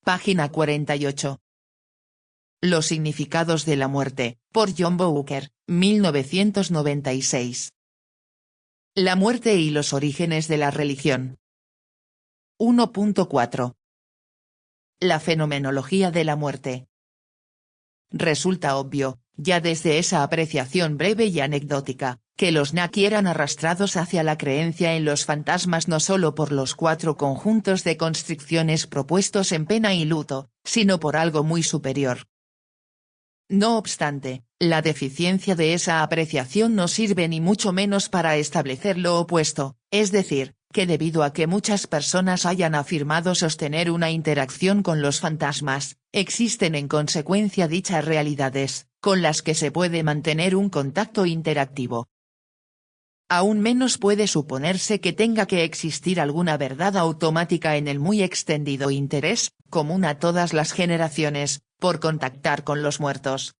Página 48. Los significados de la muerte, por John Bowker, 1996. La muerte y los orígenes de la religión. 1.4. La fenomenología de la muerte. Resulta obvio, ya desde esa apreciación breve y anecdótica, que los Naki eran arrastrados hacia la creencia en los fantasmas no solo por los 4 conjuntos de constricciones propuestos en Pena y Luto, sino por algo muy superior. No obstante, la deficiencia de esa apreciación no sirve ni mucho menos para establecer lo opuesto, es decir, que debido a que muchas personas hayan afirmado sostener una interacción con los fantasmas, existen en consecuencia dichas realidades, con las que se puede mantener un contacto interactivo. Aún menos puede suponerse que tenga que existir alguna verdad automática en el muy extendido interés, común a todas las generaciones, por contactar con los muertos.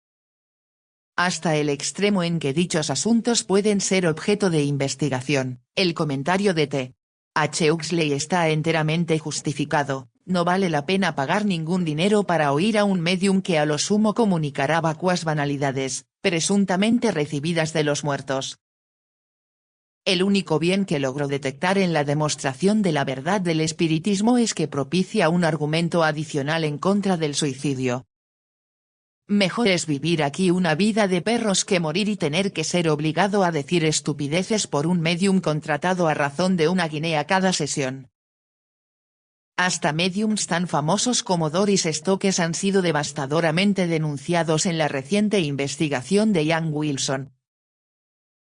Hasta el extremo en que dichos asuntos pueden ser objeto de investigación, el comentario de T. H. Huxley está enteramente justificado. No vale la pena pagar ningún dinero para oír a un medium que a lo sumo comunicará vacuas banalidades, presuntamente recibidas de los muertos. El único bien que logró detectar en la demostración de la verdad del espiritismo es que propicia un argumento adicional en contra del suicidio. Mejor es vivir aquí una vida de perros que morir y tener que ser obligado a decir estupideces por un medium contratado a razón de una guinea cada sesión. Hasta mediums tan famosos como Doris Stokes han sido devastadoramente denunciados en la reciente investigación de Ian Wilson.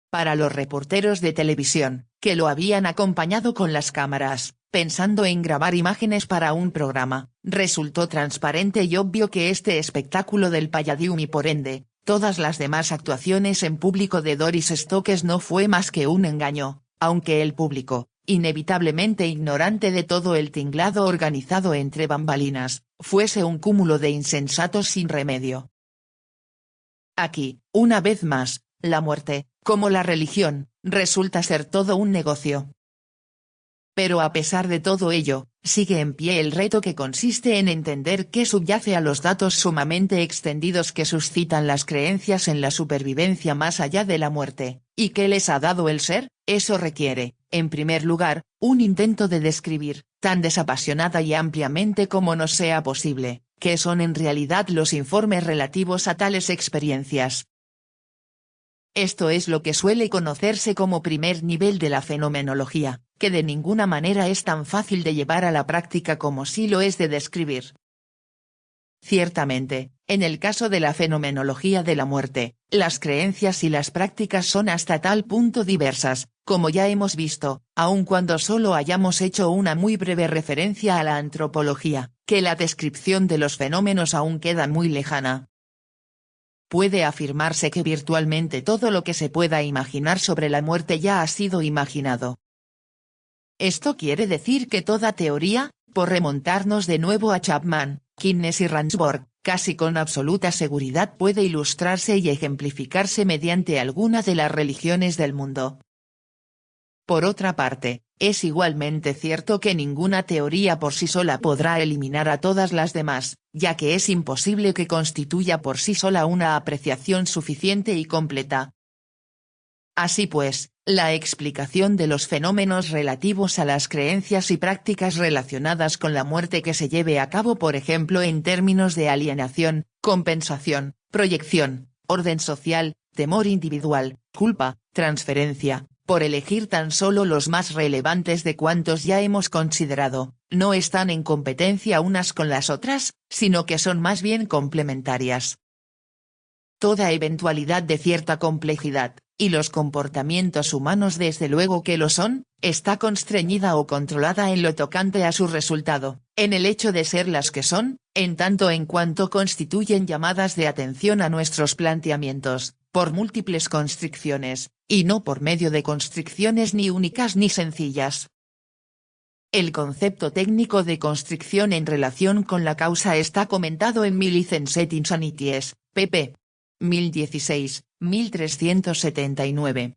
Para los reporteros de televisión, que lo habían acompañado con las cámaras, pensando en grabar imágenes para un programa, resultó transparente y obvio que este espectáculo del Palladium y por ende, todas las demás actuaciones en público de Doris Stokes no fue más que un engaño, aunque el público, inevitablemente ignorante de todo el tinglado organizado entre bambalinas, fuese un cúmulo de insensatos sin remedio. Aquí, una vez más, la muerte, como la religión, resulta ser todo un negocio. Pero a pesar de todo ello, sigue en pie el reto que consiste en entender qué subyace a los datos sumamente extendidos que suscitan las creencias en la supervivencia más allá de la muerte, y qué les ha dado el ser. Eso requiere, en primer lugar, un intento de describir, tan desapasionada y ampliamente como nos sea posible, qué son en realidad los informes relativos a tales experiencias. Esto es lo que suele conocerse como primer nivel de la fenomenología, que de ninguna manera es tan fácil de llevar a la práctica como sí lo es de describir. Ciertamente, en el caso de la fenomenología de la muerte, las creencias y las prácticas son hasta tal punto diversas, como ya hemos visto, aun cuando solo hayamos hecho una muy breve referencia a la antropología, que la descripción de los fenómenos aún queda muy lejana. Puede afirmarse que virtualmente todo lo que se pueda imaginar sobre la muerte ya ha sido imaginado. Esto quiere decir que toda teoría, por remontarnos de nuevo a Chapman, Keynes y Ransborg, casi con absoluta seguridad puede ilustrarse y ejemplificarse mediante alguna de las religiones del mundo. Por otra parte, es igualmente cierto que ninguna teoría por sí sola podrá eliminar a todas las demás, ya que es imposible que constituya por sí sola una apreciación suficiente y completa. Así pues, la explicación de los fenómenos relativos a las creencias y prácticas relacionadas con la muerte que se lleve a cabo por ejemplo en términos de alienación, compensación, proyección, orden social, temor individual, culpa, transferencia, por elegir tan solo los más relevantes de cuantos ya hemos considerado, no están en competencia unas con las otras, sino que son más bien complementarias. Toda eventualidad de cierta complejidad, y los comportamientos humanos desde luego que lo son, está constreñida o controlada en lo tocante a su resultado, en el hecho de ser las que son, en tanto en cuanto constituyen llamadas de atención a nuestros planteamientos, por múltiples constricciones, y no por medio de constricciones ni únicas ni sencillas. El concepto técnico de constricción en relación con la causa está comentado en Millicent Insanities, pp. 1016, 1379.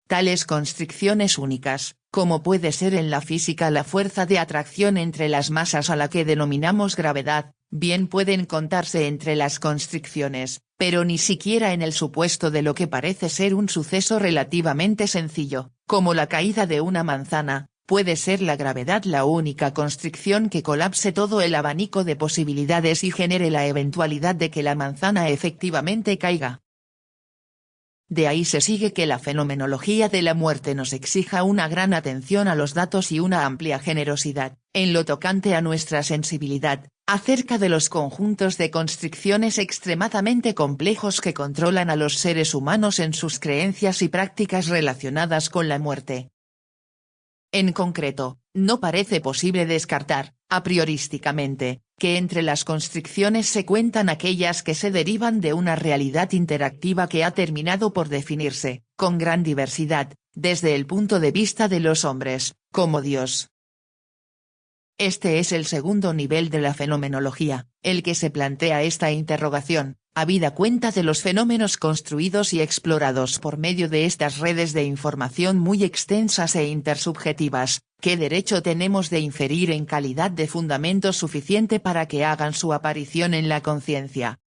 Tales constricciones únicas, como puede ser en la física la fuerza de atracción entre las masas a la que denominamos gravedad, bien pueden contarse entre las constricciones, pero ni siquiera en el supuesto de lo que parece ser un suceso relativamente sencillo, como la caída de una manzana, puede ser la gravedad la única constricción que colapse todo el abanico de posibilidades y genere la eventualidad de que la manzana efectivamente caiga. De ahí se sigue que la fenomenología de la muerte nos exija una gran atención a los datos y una amplia generosidad, en lo tocante a nuestra sensibilidad, acerca de los conjuntos de constricciones extremadamente complejos que controlan a los seres humanos en sus creencias y prácticas relacionadas con la muerte. En concreto, no parece posible descartar, a priorísticamente, que entre las constricciones se cuentan aquellas que se derivan de una realidad interactiva que ha terminado por definirse, con gran diversidad, desde el punto de vista de los hombres, como Dios. Este es el segundo nivel de la fenomenología, el que se plantea esta interrogación, habida cuenta de los fenómenos construidos y explorados por medio de estas redes de información muy extensas e intersubjetivas, ¿qué derecho tenemos de inferir en calidad de fundamento suficiente para que hagan su aparición en la conciencia?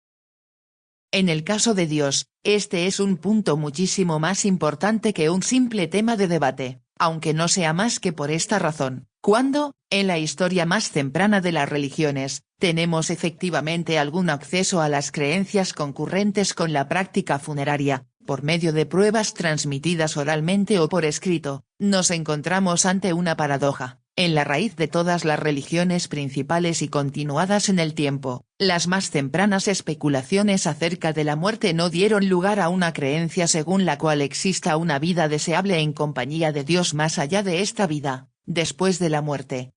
En el caso de Dios, este es un punto muchísimo más importante que un simple tema de debate, aunque no sea más que por esta razón. Cuando, en la historia más temprana de las religiones, tenemos efectivamente algún acceso a las creencias concurrentes con la práctica funeraria, por medio de pruebas transmitidas oralmente o por escrito, nos encontramos ante una paradoja. En la raíz de todas las religiones principales y continuadas en el tiempo, las más tempranas especulaciones acerca de la muerte no dieron lugar a una creencia según la cual exista una vida deseable en compañía de Dios más allá de esta vida, después de la muerte.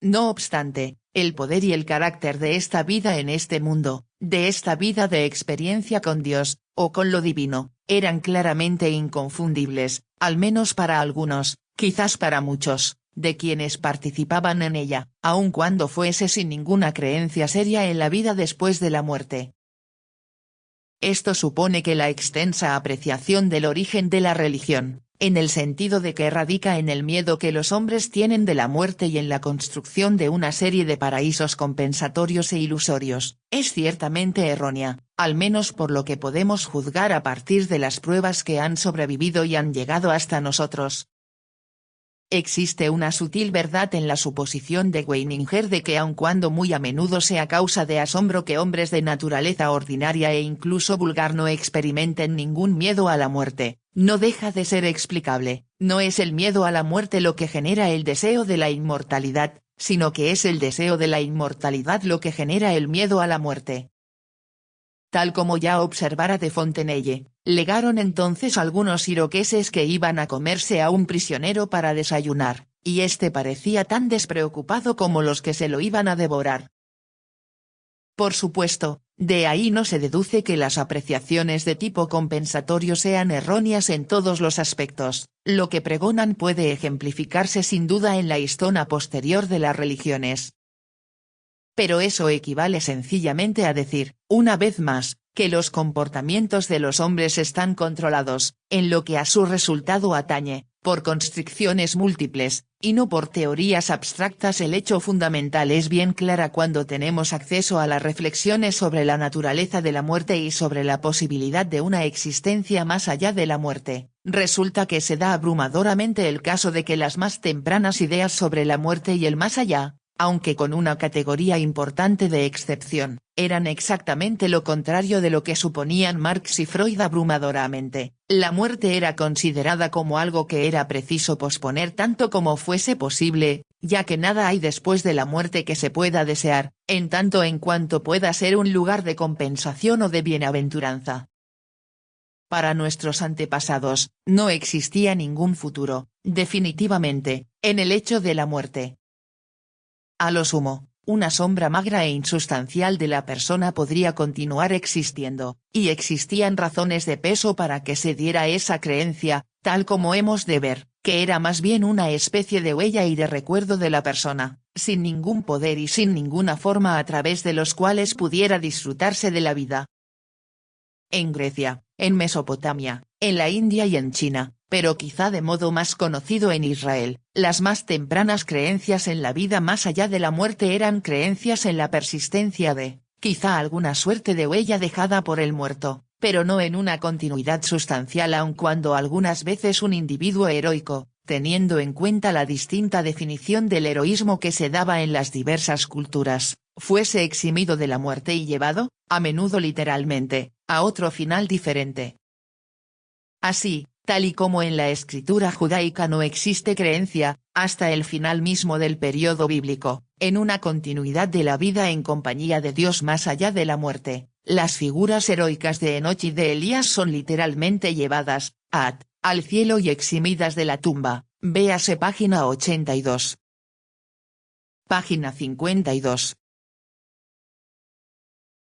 No obstante, el poder y el carácter de esta vida en este mundo, de esta vida de experiencia con Dios, o con lo divino, eran claramente inconfundibles, al menos para algunos, quizás para muchos, de quienes participaban en ella, aun cuando fuese sin ninguna creencia seria en la vida después de la muerte. Esto supone que la extensa apreciación del origen de la religión, en el sentido de que radica en el miedo que los hombres tienen de la muerte y en la construcción de una serie de paraísos compensatorios e ilusorios, es ciertamente errónea, al menos por lo que podemos juzgar a partir de las pruebas que han sobrevivido y han llegado hasta nosotros. Existe una sutil verdad en la suposición de Weininger de que aun cuando muy a menudo sea causa de asombro que hombres de naturaleza ordinaria e incluso vulgar no experimenten ningún miedo a la muerte, no deja de ser explicable. No es el miedo a la muerte lo que genera el deseo de la inmortalidad, sino que es el deseo de la inmortalidad lo que genera el miedo a la muerte. Tal como ya observara de Fontenelle, legaron entonces algunos iroqueses que iban a comerse a un prisionero para desayunar, y éste parecía tan despreocupado como los que se lo iban a devorar. Por supuesto, de ahí no se deduce que las apreciaciones de tipo compensatorio sean erróneas en todos los aspectos, lo que pregonan puede ejemplificarse sin duda en la historia posterior de las religiones. Pero eso equivale sencillamente a decir, una vez más, que los comportamientos de los hombres están controlados, en lo que a su resultado atañe, por constricciones múltiples, y no por teorías abstractas. El hecho fundamental es bien clara cuando tenemos acceso a las reflexiones sobre la naturaleza de la muerte y sobre la posibilidad de una existencia más allá de la muerte. Resulta que se da abrumadoramente el caso de que las más tempranas ideas sobre la muerte y el más allá, aunque con una categoría importante de excepción, eran exactamente lo contrario de lo que suponían Marx y Freud abrumadoramente. La muerte era considerada como algo que era preciso posponer tanto como fuese posible, ya que nada hay después de la muerte que se pueda desear, en tanto en cuanto pueda ser un lugar de compensación o de bienaventuranza. Para nuestros antepasados, no existía ningún futuro, definitivamente, en el hecho de la muerte. A lo sumo, una sombra magra e insustancial de la persona podría continuar existiendo, y existían razones de peso para que se diera esa creencia, tal como hemos de ver, que era más bien una especie de huella y de recuerdo de la persona, sin ningún poder y sin ninguna forma a través de los cuales pudiera disfrutarse de la vida. En Grecia, en Mesopotamia, en la India y en China, pero quizá de modo más conocido en Israel. Las más tempranas creencias en la vida más allá de la muerte eran creencias en la persistencia de, quizá alguna suerte de huella dejada por el muerto, pero no en una continuidad sustancial, aun cuando algunas veces un individuo heroico, teniendo en cuenta la distinta definición del heroísmo que se daba en las diversas culturas, fuese eximido de la muerte y llevado, a menudo literalmente, a otro final diferente. Así, tal y como en la escritura judaica no existe creencia, hasta el final mismo del periodo bíblico, en una continuidad de la vida en compañía de Dios más allá de la muerte, las figuras heroicas de Enoch y de Elías son literalmente llevadas, al cielo y eximidas de la tumba, véase página 82. Página 52.